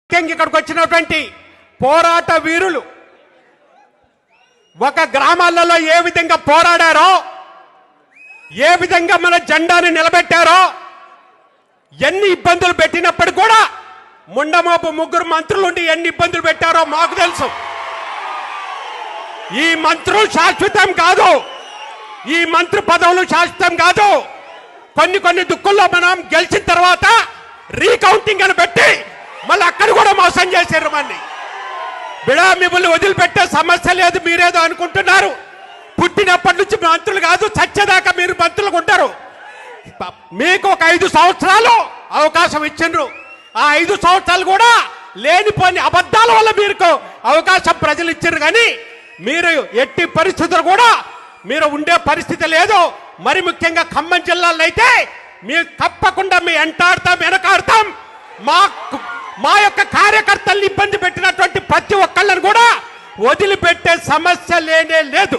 ఇక్కడికి వచ్చినటువంటి పోరాట వీరులు ఒక గ్రామాలలో ఏ విధంగా పోరాడారో, ఏ విధంగా మన జెండాని నిలబెట్టారో, ఎన్ని ఇబ్బందులు పెట్టినప్పుడు కూడా ముండమోపు ముగ్గురు మంత్రులుండి ఎన్ని ఇబ్బందులు పెట్టారో మాకు తెలుసు. ఈ మంత్రులు శాశ్వతం కాదు, ఈ మంత్రి పదవులు శాశ్వతం కాదు. కొన్ని దుక్కుల్లో మనం గెలిచిన తర్వాత రీకౌంటింగ్ అని పెట్టి మళ్ళీ అక్కడ కూడా మోసం చేశారు. మళ్ళీ బిడా మిమ్మల్ని వదిలిపెట్టే సమస్య లేదు, మీరేదో అనుకుంటున్నారు. పుట్టినప్పటి నుంచి మంత్రులు కాదు, చచ్చేదాకా మీరు మంత్రులు ఉంటారు. మీకు ఒక 5 సంవత్సరాలు అవకాశం ఇచ్చిండ్రు. ఆ 5 సంవత్సరాలు కూడా లేనిపోని అబద్ధాల వల్ల మీకు అవకాశం ప్రజలు ఇచ్చారు. కానీ మీరు ఎట్టి పరిస్థితులు కూడా మీరు ఉండే పరిస్థితి లేదు. మరి ముఖ్యంగా ఖమ్మం జిల్లాలో అయితే మీరు తప్పకుండా మీ వెంటాడతాం, వెనకాడతాం. మా యొక్క కార్యకర్తల్ని ఇబ్బంది పెట్టినటువంటి ప్రతి ఒక్కళ్ళని కూడా వదిలిపెట్టే సమస్య లేనే లేదు.